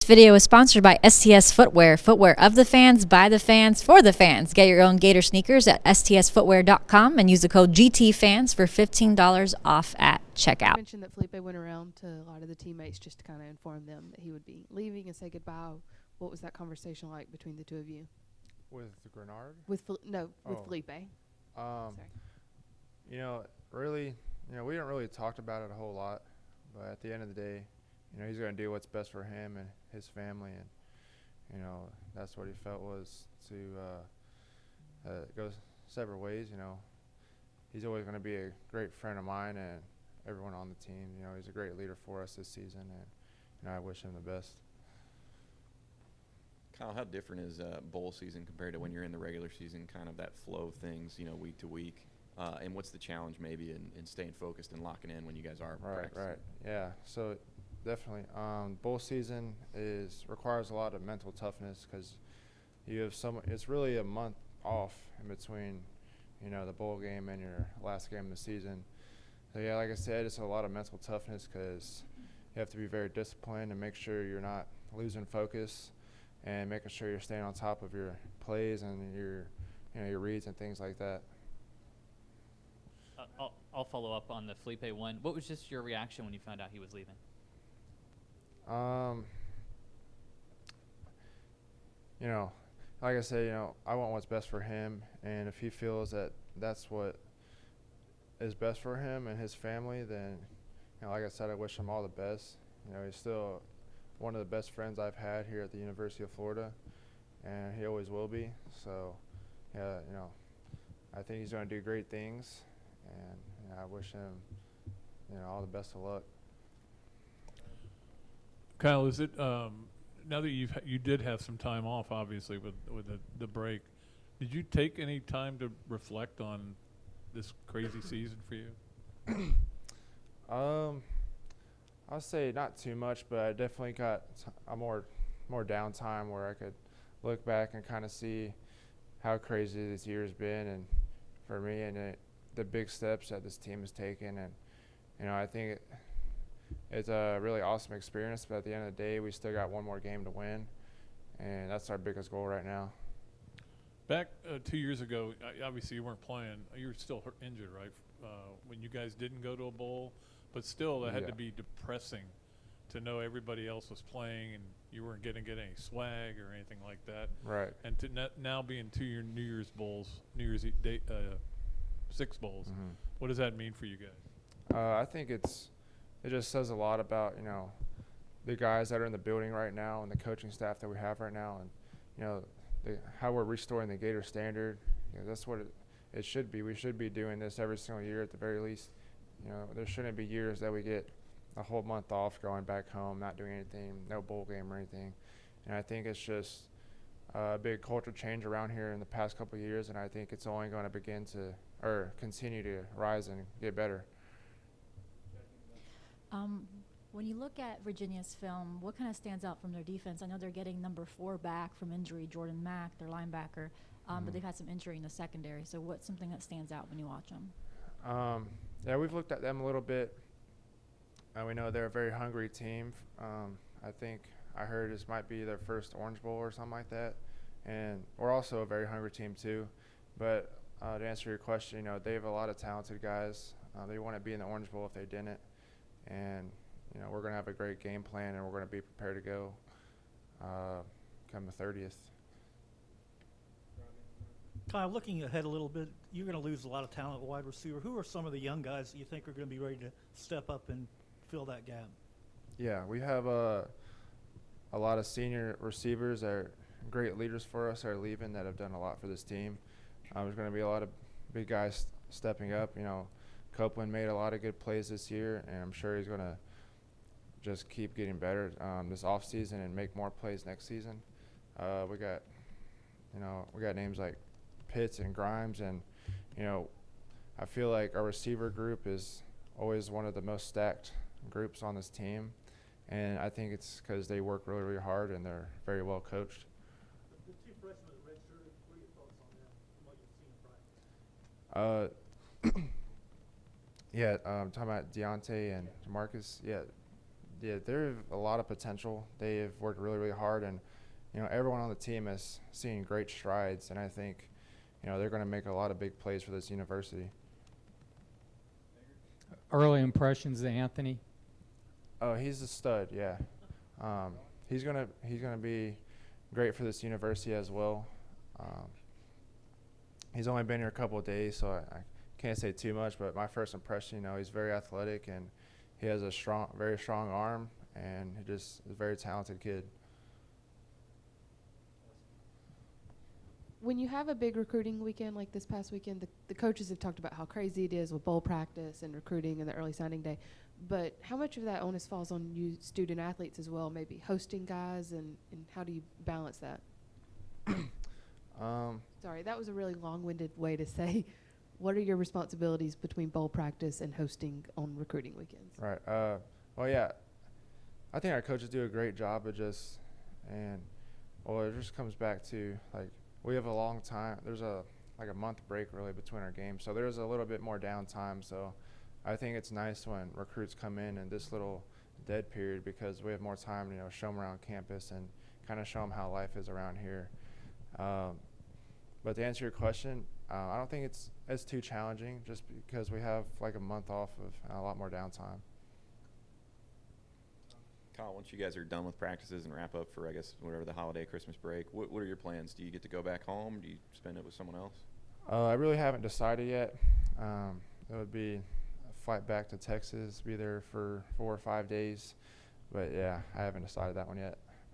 video is sponsored by STS Footwear. Footwear of the fans, by the fans, for the fans. Get your own Gator sneakers at stsfootwear.com and use the code GTFans for $15 off at checkout. You mentioned that Felipe went around to a lot of the teammates just to kind of inform them that he would be leaving and say goodbye. What was that conversation like between the two of you? With Grenard? With Felipe. Really, we didn't really talk about it a whole lot, but at the end of the day, he's going to do what's best for him and his family, and that's what he felt was to go several ways. He's always going to be a great friend of mine and everyone on the team. He's a great leader for us this season, and I wish him the best. Kyle, how different is bowl season compared to when you're in the regular season, kind of that flow of things, week to week? And what's the challenge maybe in staying focused and locking in when you guys are practicing? Right. Yeah, so definitely. Bowl season requires a lot of mental toughness because you have it's really a month off in between, the bowl game and your last game of the season. So, yeah, like I said, it's a lot of mental toughness because you have to be very disciplined and make sure you're not losing focus and making sure you're staying on top of your plays and your reads and things like that. I'll follow up on the Felipe one. What was just your reaction when you found out he was leaving? Like I said, I want what's best for him, and if he feels that that's what is best for him and his family, then, like I said, I wish him all the best. He's still one of the best friends I've had here at the University of Florida, and he always will be. So, yeah, I think he's going to do great things, and I wish him, all the best of luck. Kyle, is it now that you did have some time off, obviously with the break, did you take any time to reflect on this crazy season for you? I'll say not too much, but I definitely got a more downtime where I could look back and kind of see how crazy this year's been, and for me, and the big steps that this team has taken, and I think it's a really awesome experience. But at the end of the day, we still got one more game to win, and that's our biggest goal right now. Back 2 years ago, obviously you weren't playing. You were still injured, right? When you guys didn't go to a bowl. But still, that had to be depressing to know everybody else was playing and you weren't getting any swag or anything like that. Right. And to now be in 2 New Year's bowls, New Year's Day, 6 bowls, what does that mean for you guys? I think it just says a lot about the guys that are in the building right now and the coaching staff that we have right now, and how we're restoring the Gator standard. That's what it should be. We should be doing this every single year at the very least. There shouldn't be years that we get a whole month off going back home, not doing anything, no bowl game or anything. And I think it's just a big culture change around here in the past couple of years, and I think it's only going to continue to rise and get better. When you look at Virginia's film, what kind of stands out from their defense? I know they're getting number 4 back from injury, Jordan Mack, their linebacker, but they've had some injury in the secondary. So what's something that stands out when you watch them? Yeah, we've looked at them a little bit. We know they're a very hungry team. I think I heard this might be their first Orange Bowl or something like that. And we're also a very hungry team too. But to answer your question, they have a lot of talented guys. They wouldn't be in the Orange Bowl if they didn't. And, we're going to have a great game plan, and we're going to be prepared to go come the 30th. Kyle, looking ahead a little bit, you're going to lose a lot of talent at wide receiver. Who are some of the young guys that you think are going to be ready to step up and fill that gap? Yeah, we have a lot of senior receivers that are great leaders for us that are leaving that have done a lot for this team. There's going to be a lot of big guys stepping up. Copeland made a lot of good plays this year, and I'm sure he's going to just keep getting better this offseason and make more plays next season. We got names like Pitts and Grimes, and I feel like our receiver group is always one of the most stacked groups on this team, and I think it's because they work really, really hard and they're very well coached. The 2 freshmen that redshirted, what are your thoughts on them from what you've seen in practice? Talking about Deontay and Demarcus, Yeah, they have a lot of potential. They have worked really, really hard, and everyone on the team is seeing great strides. And I think they're going to make a lot of big plays for this university. Early impressions of Anthony. Oh, he's a stud. Yeah, he's gonna be great for this university as well. He's only been here a couple of days, so I can't say too much. But my first impression, he's very athletic and he has a very strong arm, and he just is a very talented kid. When you have a big recruiting weekend like this past weekend, the coaches have talked about how crazy it is with bowl practice and recruiting and the early signing day. But how much of that onus falls on you student athletes as well, maybe hosting guys, and how do you balance that? Sorry, that was a really long-winded way to say what are your responsibilities between bowl practice and hosting on recruiting weekends? Right. Well, yeah, I think our coaches do a great job of it just comes back to, like, we have a long time. There's a month break really between our games, so there's a little bit more downtime. So I think it's nice when recruits come in this little dead period, because we have more time to show them around campus and kind of show them how life is around here. But to answer your question, I don't think it's too challenging, just because we have like a month off of a lot more downtime. Kyle, once you guys are done with practices and wrap up for, I guess, whatever the holiday, Christmas break, what are your plans? Do you get to go back home? Do you spend it with someone else? I really haven't decided yet. It would be a flight back to Texas, be there for 4 or 5 days. But, yeah, I haven't decided that one yet.